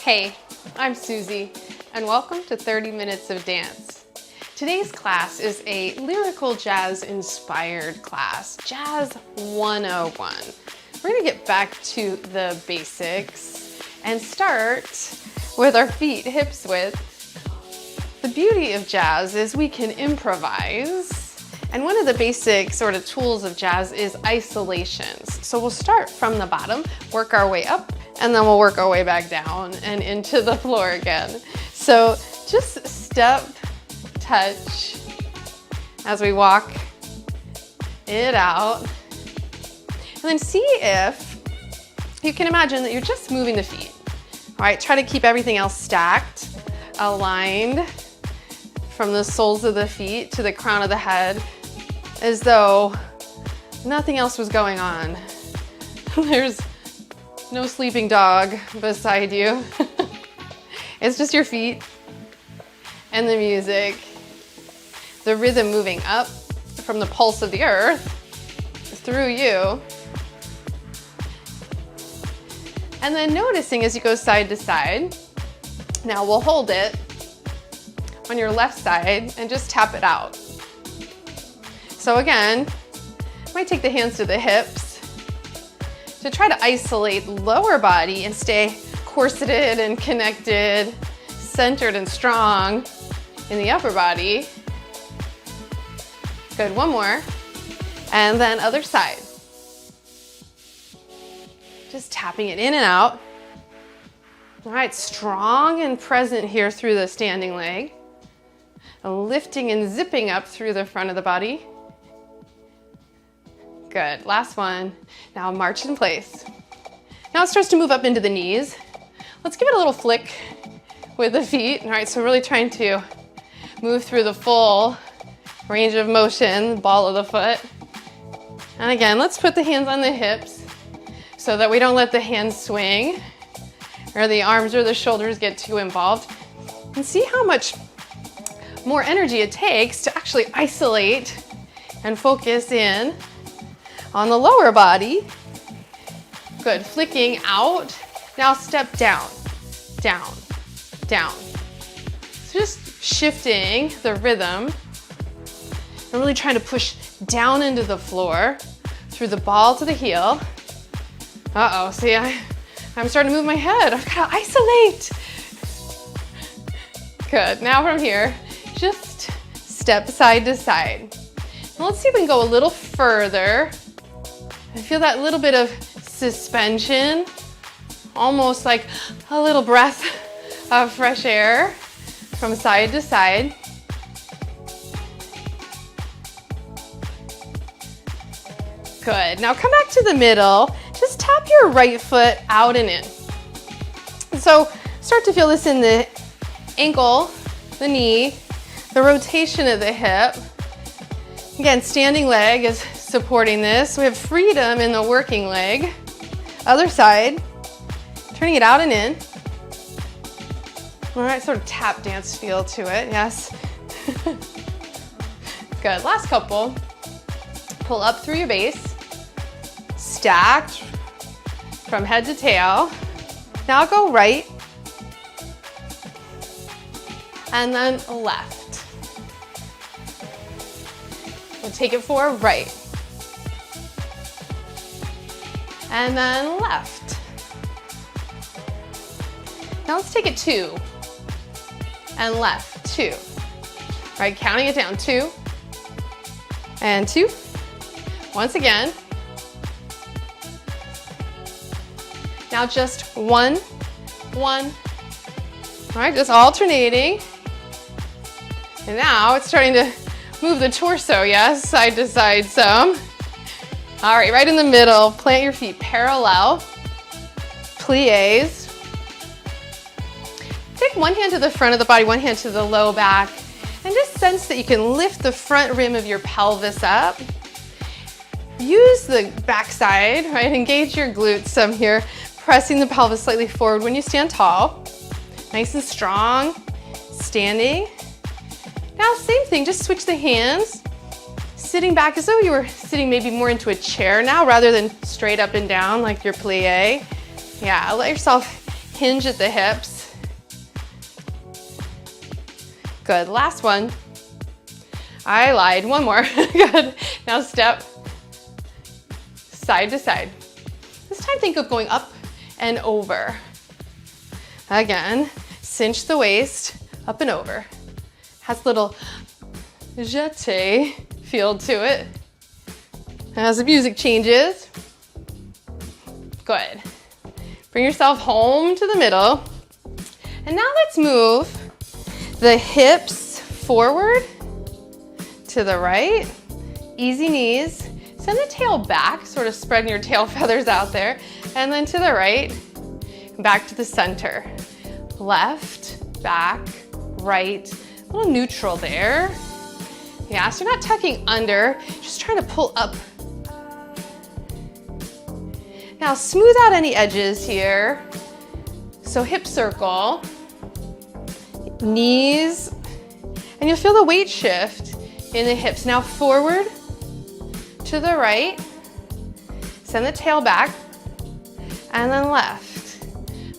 Hey, I'm Suzy, and welcome to 30 Minutes of Dance. Today's class is a lyrical jazz inspired class, Jazz 101. We're gonna get back to the basics and start with our feet hips width. The beauty of jazz is we can improvise, and one of the basic sort of tools of jazz is isolations. So we'll start from the bottom, work our way up, and then we'll work our way back down and into the floor again. So just step, touch, as we walk it out. And then see if you can imagine that you're just moving the feet. All right, try to keep everything else stacked, aligned from the soles of the feet to the crown of the head, as though nothing else was going on. There's no sleeping dog beside you. It's just your feet and the music, the rhythm moving up from the pulse of the earth through you. And then noticing as you go side to side. Now we'll hold it on your left side and just tap it out. So again, you might take the hands to the hips to try to isolate lower body and stay corseted and connected, centered and strong in the upper body. Good, one more. And then other side. Just tapping it in and out. All right, strong and present here through the standing leg. Lifting and zipping up through the front of the body. Good, last one. Now march in place. Now it starts to move up into the knees. Let's give it a little flick with the feet. All right, so really trying to move through the full range of motion, ball of the foot. And again, let's put the hands on the hips so that we don't let the hands swing or the arms or the shoulders get too involved. And see how much more energy it takes to actually isolate and focus in on the lower body. Good, flicking out. Now step down, down, down. So just shifting the rhythm and really trying to push down into the floor through the ball to the heel. Uh-oh, see, I'm starting to move my head. I've got to isolate. Good, now from here, just step side to side. Now let's see if we can go a little further. I feel that little bit of suspension, almost like a little breath of fresh air from side to side. Good, now come back to the middle. Just tap your right foot out and in. So start to feel this in the ankle, the knee, the rotation of the hip. Again, standing leg is supporting this. We have freedom in the working leg. Other side, turning it out and in. All right, sort of tap dance feel to it, yes. Good, last couple. Pull up through your base, stacked from head to tail. Now go right, and then left. We'll take it forward, right. And then left. Now let's take it 2 and left, 2. All right, counting it down, 2 and 2. Once again. Now just 1, 1. All right, just alternating. And now it's starting to move the torso, yes, side to side some. All right, right in the middle, plant your feet parallel, plies. Take one hand to the front of the body, one hand to the low back, and just sense that you can lift the front rim of your pelvis up. Use the backside, right? Engage your glutes some here, pressing the pelvis slightly forward when you stand tall. Nice and strong, standing. Now, same thing, just switch the hands. Sitting back as though you were sitting maybe more into a chair now rather than straight up and down like your plie. Yeah, let yourself hinge at the hips. Good, last one. I lied, one more. Good, now step side to side. This time think of going up and over. Again, cinch the waist, up and over. Has a little jeté feel to it. As the music changes. Good. Bring yourself home to the middle. And now let's move the hips forward to the right. Easy knees. Send the tail back, sort of spreading your tail feathers out there. And then to the right, back to the center. Left, back, right. A little neutral there. Yeah, so you're not tucking under, just trying to pull up. Now smooth out any edges here. So hip circle, knees, and you'll feel the weight shift in the hips. Now forward to the right, send the tail back, and then left.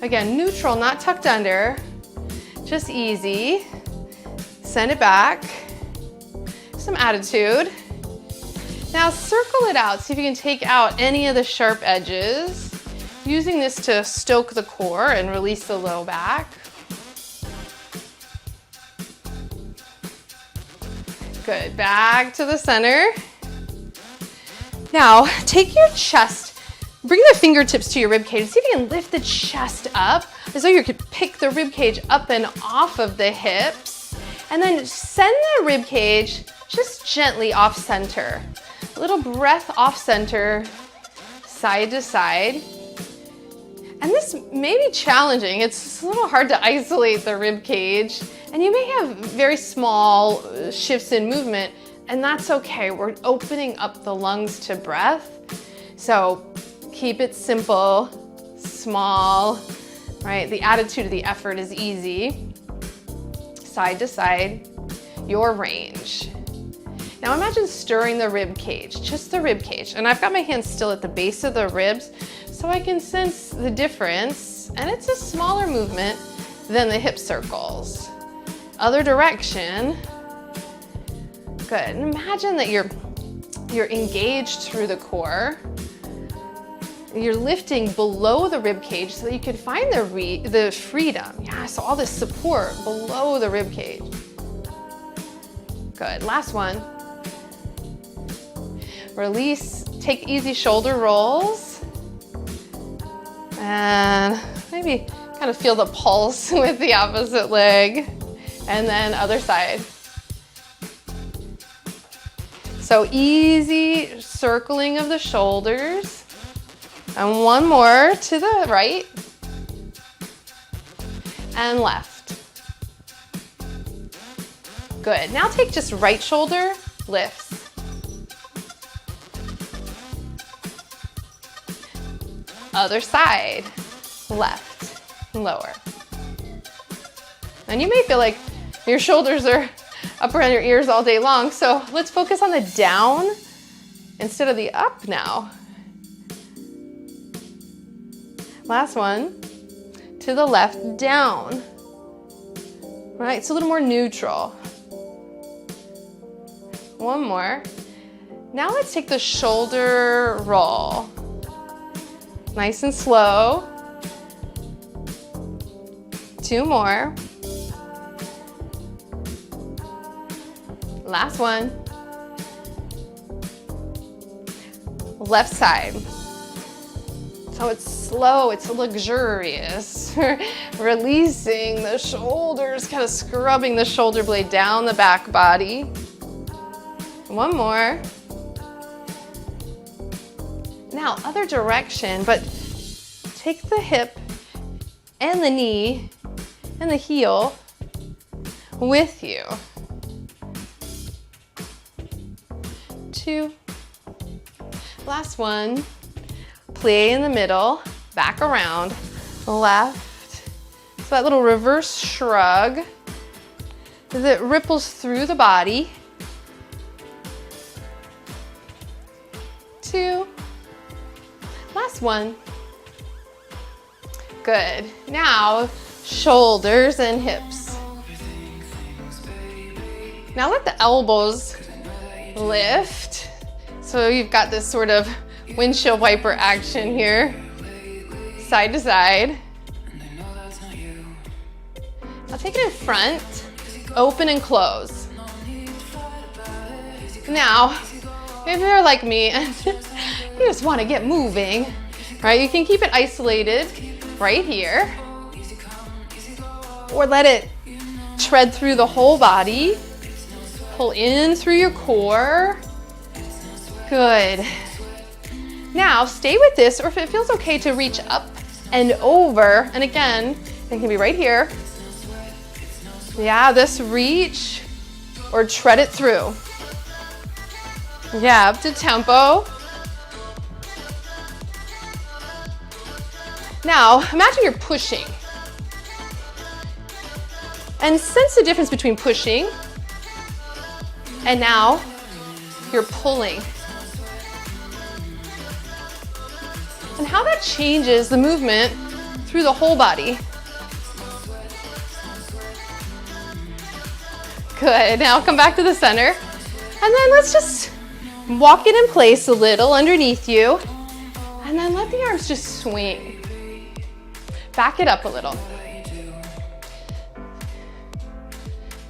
Again, neutral, not tucked under, just easy. Send it back, some attitude. Now circle it out, see if you can take out any of the sharp edges, using this to stoke the core and release the low back. Good, back to the center. Now take your chest, bring the fingertips to your rib cage, see if you can lift the chest up, as though you could pick the rib cage up and off of the hips, and then send the rib cage just gently off center. A little breath off center, side to side. And this may be challenging. It's a little hard to isolate the rib cage, and you may have very small shifts in movement, and that's okay. We're opening up the lungs to breath. So keep it simple, small, right? The attitude of the effort is easy. Side to side, your range. Now imagine stirring the rib cage, just the rib cage. And I've got my hands still at the base of the ribs so I can sense the difference. And it's a smaller movement than the hip circles. Other direction. Good, and imagine that you're engaged through the core. You're lifting below the rib cage so that you can find the freedom. Yeah, so all this support below the rib cage. Good, last one. Release, take easy shoulder rolls. And maybe kind of feel the pulse with the opposite leg. And then other side. So easy circling of the shoulders. And one more to the right. And left. Good, now take just right shoulder, lifts. Other side, left, lower. And you may feel like your shoulders are up around your ears all day long, so let's focus on the down instead of the up now. Last one, to the left, down. Right, it's a little more neutral. One more. Now let's take the shoulder roll. Nice and slow. Two more. Last one. Left side. So it's slow, it's luxurious. Releasing the shoulders, kind of scrubbing the shoulder blade down the back body. One more. Now, other direction, but take the hip and the knee and the heel with you. Two. Last one. Plie in the middle, back around, left. So that little reverse shrug that ripples through the body. Two. Last one. Good. Now, shoulders and hips. Now let the elbows lift. So you've got this sort of windshield wiper action here, side to side. Now take it in front, open and close. Now, if you're like me and you just want to get moving, right, you can keep it isolated right here, or let it tread through the whole body. Pull in through your core. Good. Now stay with this, or if it feels okay to reach up and over, and again, it can be right here. Yeah, this reach or tread it through. Yeah, up to tempo. Now, imagine you're pushing. And sense the difference between pushing and now you're pulling. And how that changes the movement through the whole body. Good, now come back to the center. And then let's just walk it in place a little underneath you. And then let the arms just swing. Back it up a little.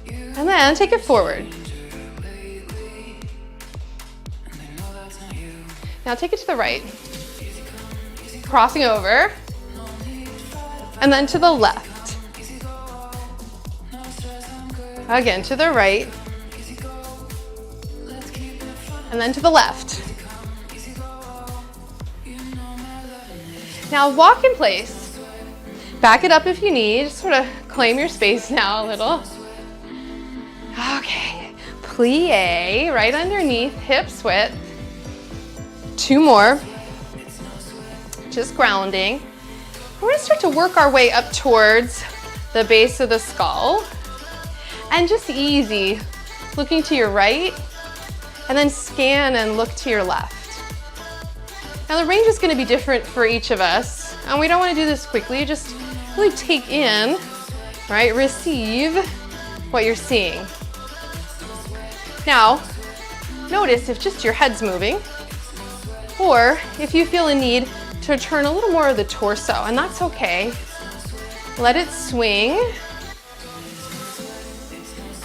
And then take it forward. Now take it to the right. Crossing over. And then to the left. Again, to the right. And then to the left. Now walk in place. Back it up if you need. Just sort of claim your space now a little. Okay, plie right underneath, hips width. 2 more. Just grounding. We're gonna start to work our way up towards the base of the skull. And just easy, looking to your right, and then scan and look to your left. Now the range is gonna be different for each of us, and we don't wanna do this quickly, just really take in, right, receive what you're seeing. Now, notice if just your head's moving, or if you feel a need to turn a little more of the torso, and that's okay. Let it swing.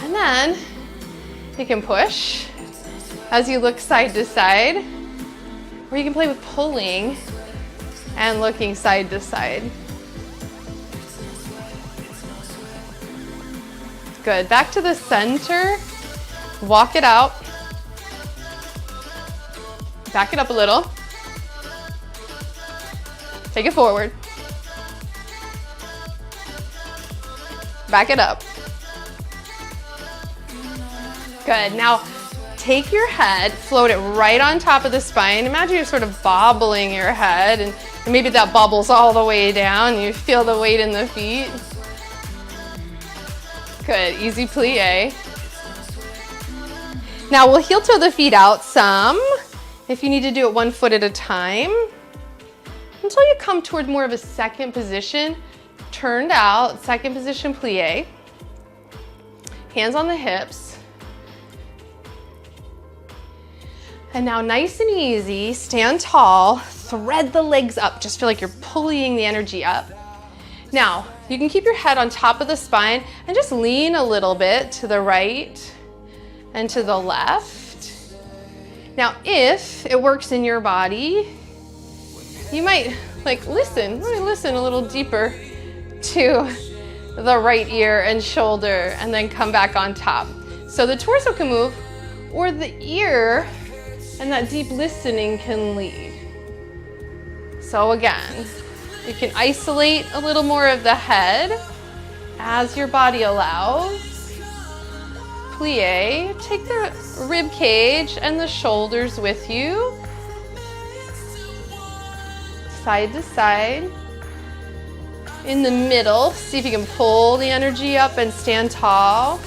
And then you can push as you look side to side, or you can play with pulling and looking side to side. Good, back to the center. Walk it out. Back it up a little. Take it forward. Back it up. Good. Now take your head, float it right on top of the spine. Imagine you're sort of bobbling your head, and maybe that bobbles all the way down. You feel the weight in the feet. Good. Easy plie. Now we'll heel toe the feet out some, if you need to do it 1 foot at a time, until you come toward more of a second position, turned out, second position plie. Hands on the hips. And now nice and easy, stand tall, thread the legs up, just feel like you're pulling the energy up. Now, you can keep your head on top of the spine and just lean a little bit to the right and to the left. Now, if it works in your body, you might listen a little deeper to the right ear and shoulder, and then come back on top. So the torso can move, or the ear and that deep listening can lead. So again, you can isolate a little more of the head as your body allows. Plie, take the rib cage and the shoulders with you. Side to side. In the middle, see if you can pull the energy up and stand tall.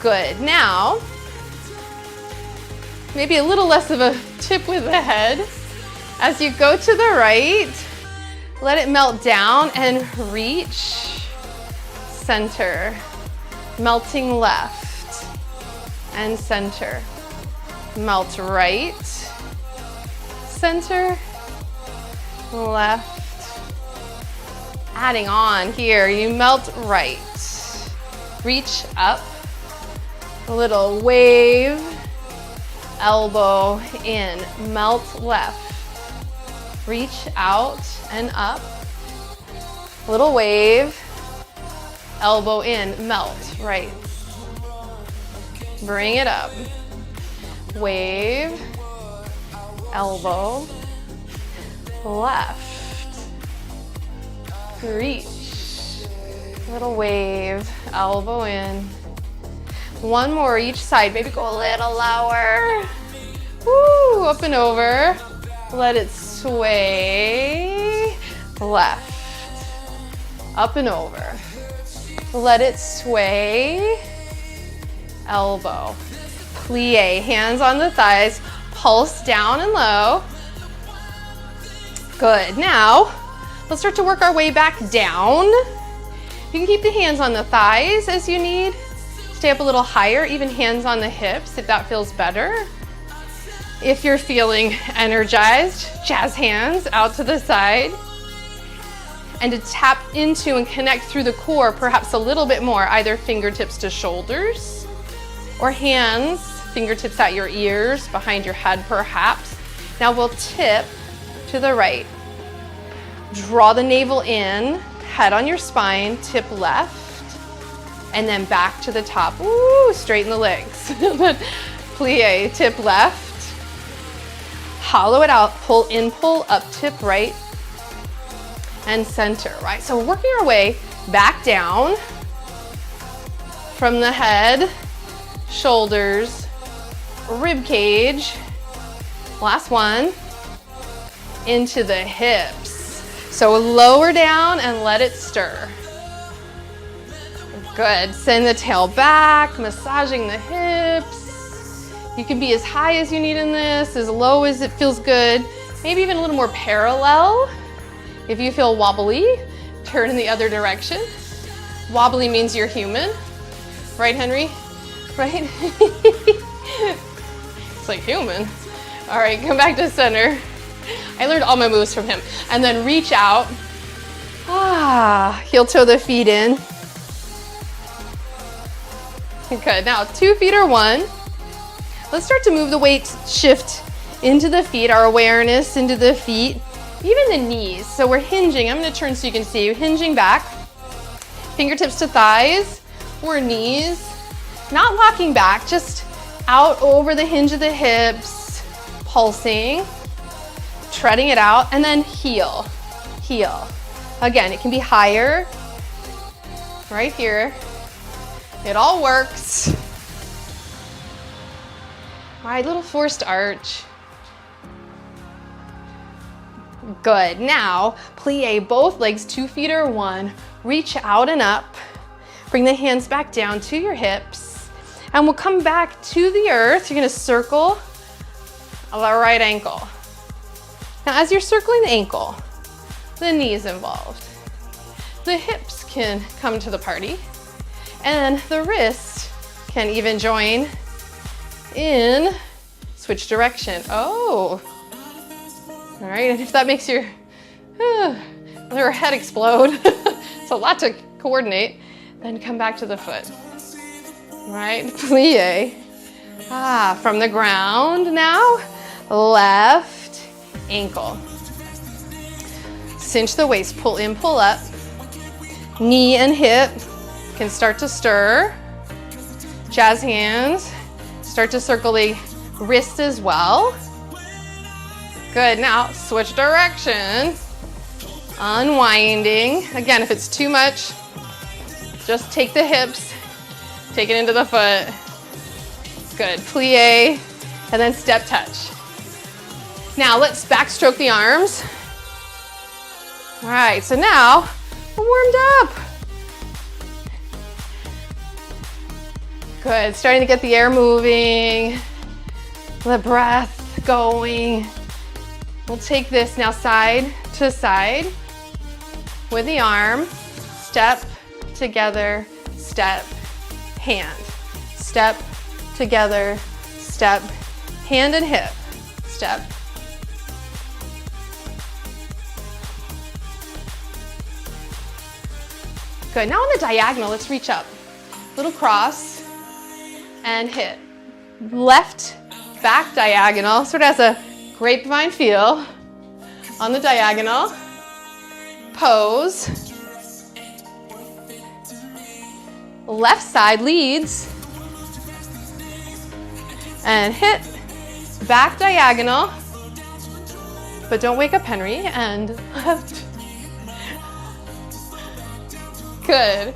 Good. Now, maybe a little less of a tip with the head As you go to the right, let it melt down and reach, center, melting left and center, melt right, center, left. Adding on here, you melt right, reach up, a little wave, elbow in, melt left, reach out and up, little wave, elbow in, melt right, bring it up, wave, elbow, left, reach, little wave, elbow in. One more each side, maybe go a little lower. Woo, up and over. Let it sway, left, up and over. Let it sway, elbow, plie, hands on the thighs, pulse down and low. Good, now let's start to work our way back down. You can keep the hands on the thighs as you need. Stay up a little higher, even hands on the hips if that feels better. If you're feeling energized, jazz hands out to the side. And to tap into and connect through the core perhaps a little bit more, either fingertips to shoulders or hands, fingertips at your ears, behind your head perhaps. Now we'll tip to the right. Draw the navel in, head on your spine, tip left, and then back to the top. Ooh, straighten the legs. Plie, tip left. Hollow it out, pull in, pull up, tip right, and center, right? So we're working our way back down from the head, shoulders, rib cage, last one, into the hips. So lower down and let it stir. Good, send the tail back, massaging the hips. You can be as high as you need in this, as low as it feels good, maybe even a little more parallel. If you feel wobbly, turn in the other direction. Wobbly means you're human. Right, Henry? Right? It's like human. All right, come back to center. I learned all my moves from him. And then reach out. Heel toe the feet in. Good, now 2 feet or one. Let's start to move the weight shift into the feet, our awareness into the feet, even the knees. So we're hinging. I'm going to turn so you can see. Hinging back, fingertips to thighs or knees. Not locking back, just out over the hinge of the hips, pulsing, treading it out, and then heel, heel. Again, it can be higher, right here. It all works. All right, little forced arch. Good, now plie both legs, 2 feet or one. Reach out and up. Bring the hands back down to your hips. And we'll come back to the earth. You're gonna circle the right ankle. Now as you're circling the ankle, the knee's involved. The hips can come to the party. And the wrist can even join in, switch direction. Oh, all right, and if that makes your head explode, it's a lot to coordinate, then come back to the foot. All right, plie. From the ground now, left ankle. Cinch the waist, pull in, pull up. Knee and hip can start to stir. Jazz hands, start to circle the wrist as well. Good, now switch direction. Unwinding. Again, if it's too much, just take the hips, take it into the foot. Good, plie, and then step touch. Now let's backstroke the arms. All right, so now we're warmed up. Good, starting to get the air moving, the breath going. We'll take this now side to side with the arm. Step, together, step, hand. Step, together, step, hand and hip. Step. Good. Now on the diagonal, let's reach up. Little cross and hit. Left back diagonal, sort of has a grapevine feel on the diagonal. Pose. Left side leads. And hit. Back diagonal. But don't wake up Henry. And left. Good.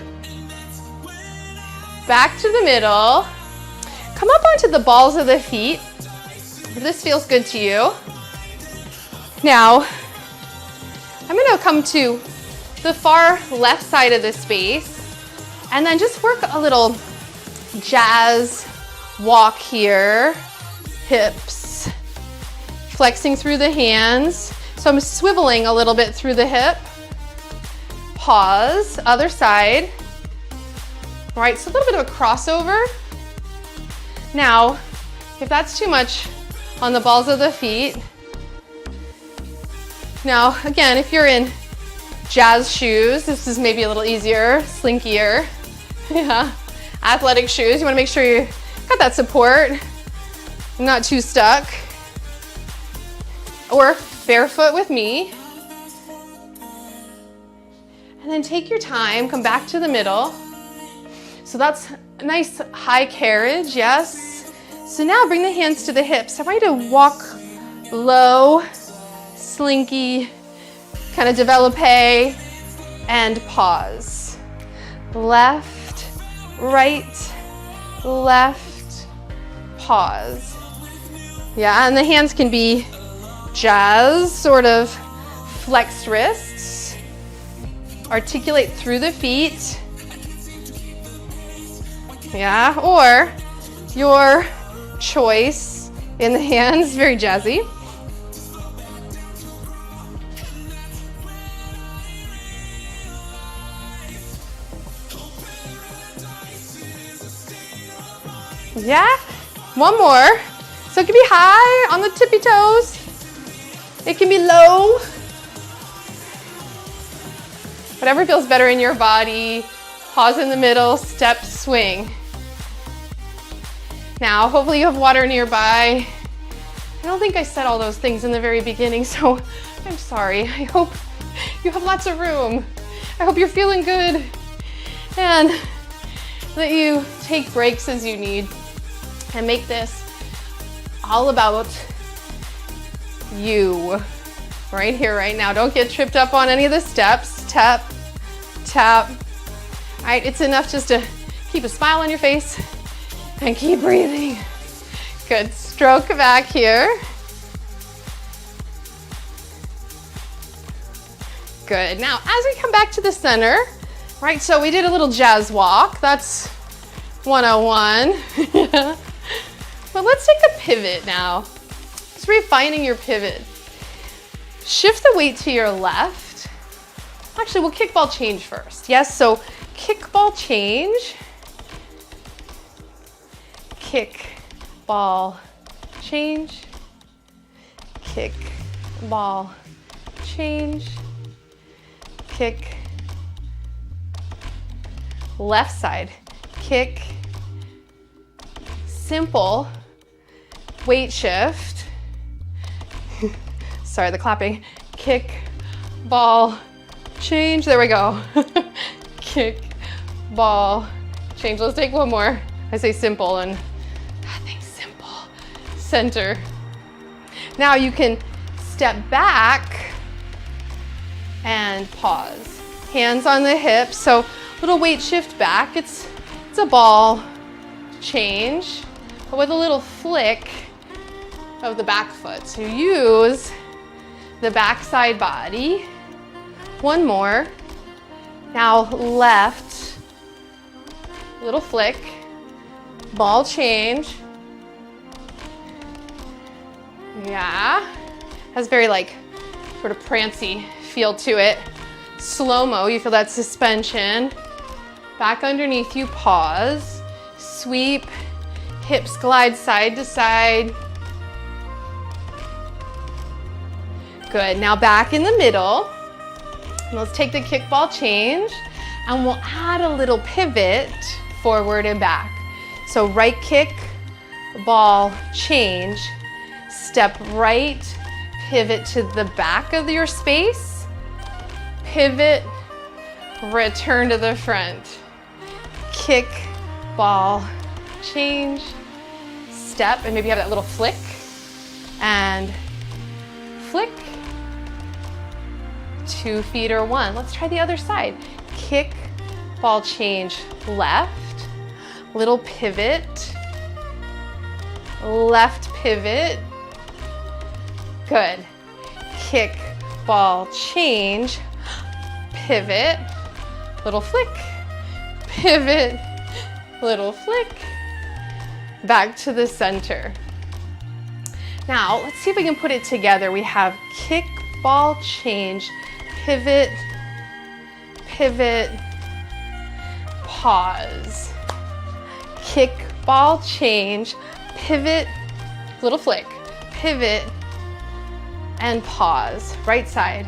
Back to the middle. Come up onto the balls of the feet. If this feels good to you. Now, I'm going to come to the far left side of the space and then just work a little jazz walk here. Hips, flexing through the hands. So I'm swiveling a little bit through the hip. Pause, other side. All right, so a little bit of a crossover. Now, if that's too much on the balls of the feet, now again, if you're in jazz shoes, this is maybe a little easier, slinkier. Yeah, athletic shoes, you wanna make sure you got that support, not too stuck. Or barefoot with me. And then take your time, come back to the middle. So that's a nice high carriage, yes. So now bring the hands to the hips. I want you to walk low, slinky, kind of developpe, and pause. Left, right, left, pause. Yeah, and the hands can be jazz, sort of flexed wrists. Articulate through the feet. Yeah, or your choice in the hands, very jazzy. Yeah, one more. So it can be high on the tippy toes. It can be low. Whatever feels better in your body. Pause in the middle, step, swing. Now, hopefully you have water nearby. I don't think I said all those things in the very beginning, so I'm sorry. I hope you have lots of room. I hope you're feeling good and that you take breaks as you need and make this all about you right here, right now. Don't get tripped up on any of the steps. Tap, tap. All right, it's enough just to keep a smile on your face and keep breathing. Good, stroke back here. Good, now as we come back to the center, right, so we did a little jazz walk. That's 101. But let's take a pivot now. Just refining your pivot. Shift the weight to your left. Actually, we'll kickball change first. Yes, so kickball change. Kick, ball, change. Kick, ball, change. Kick. Left side. Kick. Simple. Weight shift. Sorry, the clapping. Kick, ball, change. There we go. Kick, ball, change. Let's take one more. I say simple and I think simple. Center. Now you can step back and pause. Hands on the hips. So little weight shift back. It's a ball change, but with a little flick of the back foot. So use the backside body. One more. Now left, little flick, ball change. Yeah. Has very like sort of prancy feel to it. Slow-mo, you feel that suspension. Back underneath you, pause. Sweep, hips glide side to side. Good, now back in the middle. Let's take the kickball change and we'll add a little pivot forward and back. So right kick, ball, change, step right, pivot to the back of your space, pivot, return to the front, kick, ball, change, step, and maybe have that little flick, and flick, 2 feet or 1. Let's try the other side. Kick, ball, change, left, little pivot, left pivot, good. Kick, ball, change, pivot, little flick, pivot, little flick, back to the center. Now, let's see if we can put it together. We have kick, ball, change, pivot, pivot, pause. Kick, ball, change, pivot, little flick, pivot, and pause. Right side.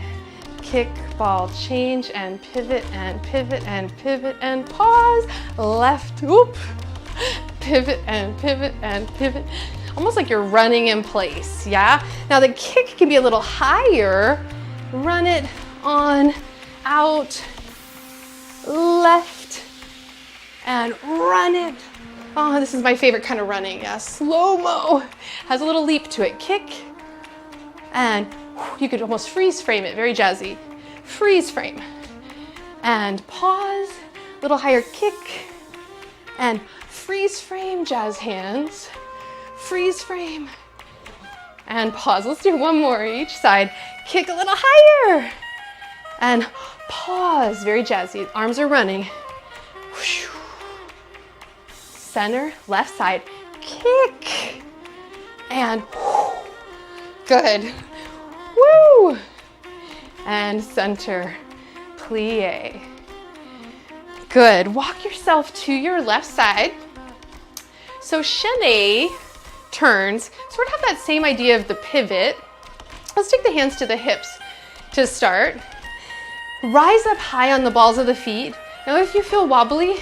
Kick, ball, change, and pivot, and pivot, and pivot, and pause. Left, whoop, pivot, and pivot, and pivot. Almost like you're running in place, yeah? Now the kick can be a little higher. Run it on, out, left, and run it. Oh, this is my favorite kind of running, yeah? Slow-mo. Has a little leap to it. Kick, and you could almost freeze frame it, very jazzy. Freeze frame, and pause, little higher kick, and freeze frame, jazz hands, freeze frame, and pause. Let's do one more each side. Kick a little higher, and pause, very jazzy. Arms are running. Center, left side, kick, and good. Woo! And center, plie. Good. Walk yourself to your left side. So chaîné turns sort of have that same idea of the pivot. Let's take the hands to the hips to start. Rise up high on the balls of the feet. Now if you feel wobbly,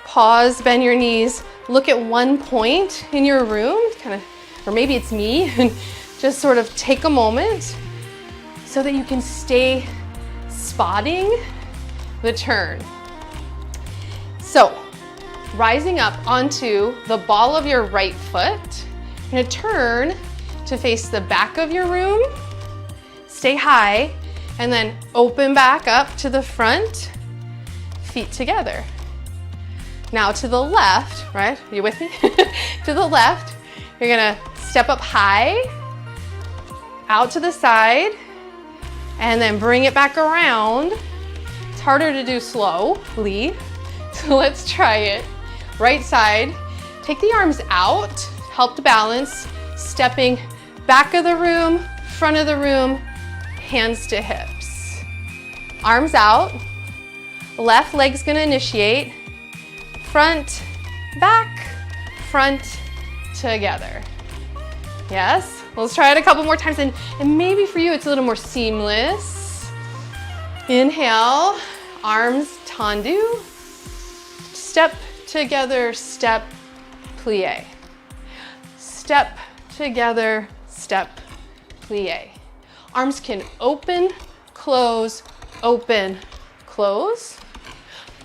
pause, bend your knees, look at one point in your room, kind of, or maybe it's me, and just sort of take a moment so that you can stay spotting the turn. So, rising up onto the ball of your right foot, you're gonna turn to face the back of your room, stay high, and then open back up to the front, feet together. Now to the left, right? Are you with me? To the left, you're gonna step up high, out to the side, and then bring it back around. It's harder to do slowly, so let's try it. Right side, take the arms out, help to balance, stepping back of the room, front of the room, hands to hips. Arms out, left leg's gonna initiate, front, back, front, together. Yes? Let's try it a couple more times, and maybe for you it's a little more seamless. Inhale, arms tendu, step together, step, plie. Step together, step, plie. Arms can open, close, open, close,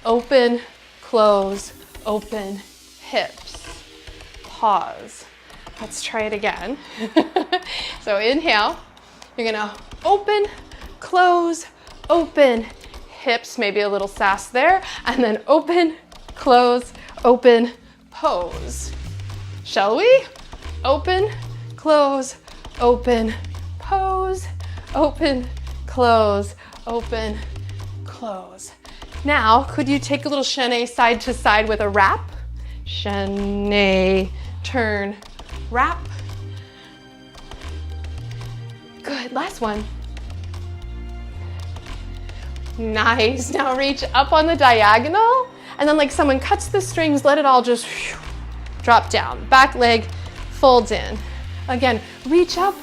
open, close, open, hips. Pause. Let's try it again. So inhale, you're gonna open, close, open, hips, maybe a little sass there, and then open, close, open, pose. Shall we? Open, close, open, pose, open, close, open, close. Now, could you take a little chaîné side to side with a wrap? Chaîné, turn, wrap. Good. Good, last one. Nice, now reach up on the diagonal, and then like someone cuts the strings, let it all just drop down. Back leg folds in. Again, reach up,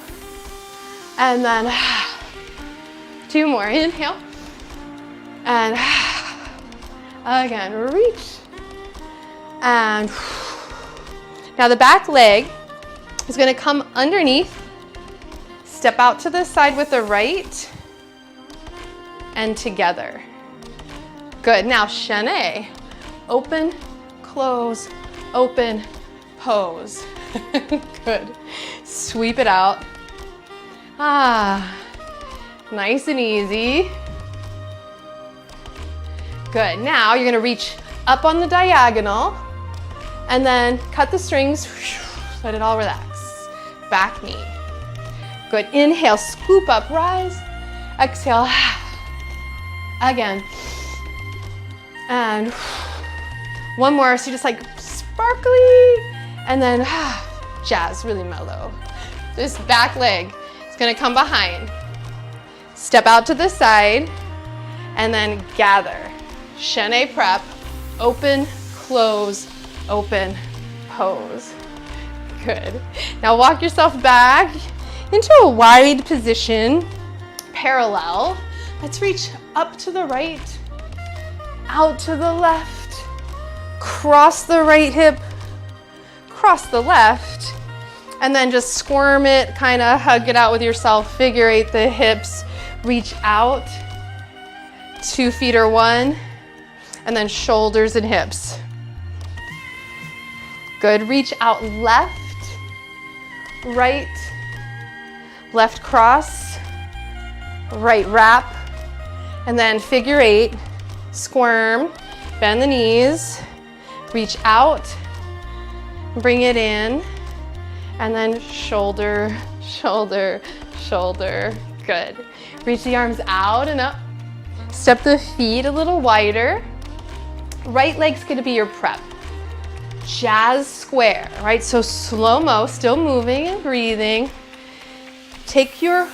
and then 2 more. Inhale, and again, reach, and now the back leg is gonna come underneath, step out to the side with the right, and together. Good, now chaîné. Open, close, open, pose. Good. Sweep it out. Nice and easy. Good, now you're gonna reach up on the diagonal and then cut the strings, let it all relax. Back knee. Good, inhale, scoop up, rise. Exhale, again. And one more, so just like sparkly, and then jazz, really mellow. This back leg is gonna come behind. Step out to the side, and then gather. Chaîné prep, open, close, open, pose. Good. Now walk yourself back into a wide position, parallel. Let's reach up to the right, out to the left, cross the right hip, cross the left, and then just squirm it, kind of hug it out with yourself, figure 8 the hips, reach out, 2 feet or 1, and then shoulders and hips. Good, reach out left, right, left cross, right wrap, and then figure 8, squirm, bend the knees, reach out, bring it in, and then shoulder, shoulder, shoulder. Good. Reach the arms out and up. Step the feet a little wider. Right leg's gonna be your prep. Jazz square, right? So slow-mo, still moving and breathing. Take your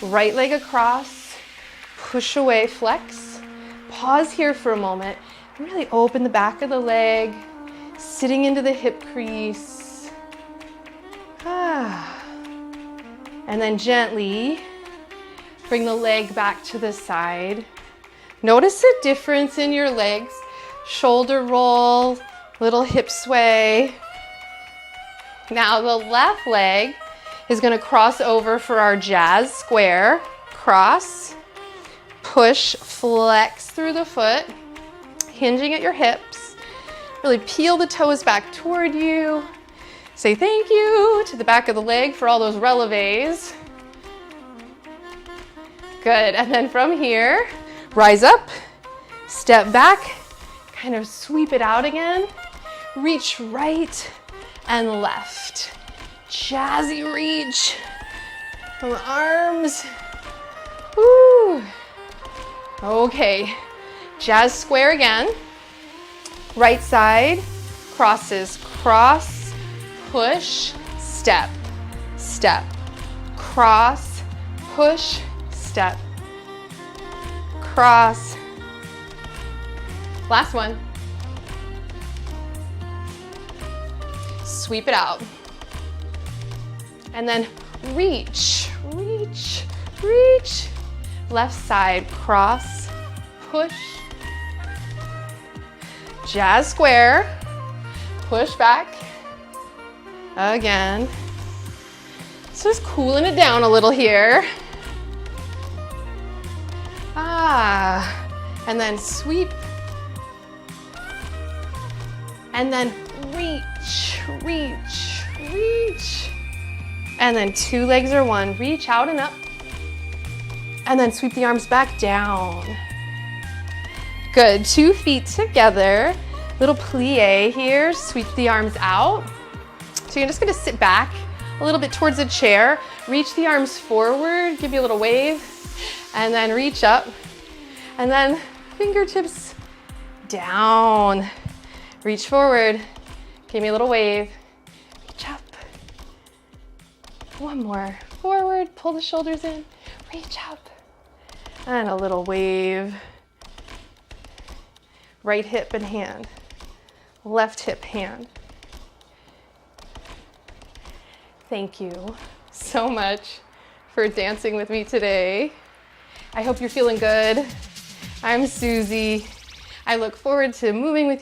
right leg across, push away, flex. Pause here for a moment. Really open the back of the leg, sitting into the hip crease. And then gently bring the leg back to the side. Notice the difference in your legs. Shoulder roll, little hip sway. Now the left leg is going to cross over for our jazz square. Cross, push, flex through the foot, hinging at your hips. Really peel the toes back toward you. Say thank you to the back of the leg for all those releves. Good, and then from here, rise up, step back, kind of sweep it out again. Reach right and left. Jazzy reach from the arms. Woo. Okay, jazz square again. Right side, crosses, cross, push, step, step, cross, push, step, cross. Last one. Sweep it out. And then reach, reach, reach. Left side, cross, push. Jazz square, push back. Again. So just cooling it down a little here. And then sweep. And then reach, reach, reach. And then 2 legs are 1. Reach out and up. And then sweep the arms back down. Good, 2 feet together. Little plie here, sweep the arms out. So you're just gonna sit back a little bit towards the chair, reach the arms forward, give you a little wave, and then reach up. And then fingertips down. Reach forward, give me a little wave, reach up. One more. Forward, pull the shoulders in, reach up. And a little wave. Right hip and hand. Left hip, hand. Thank you so much for dancing with me today. I hope you're feeling good. I'm Suzy. I look forward to moving with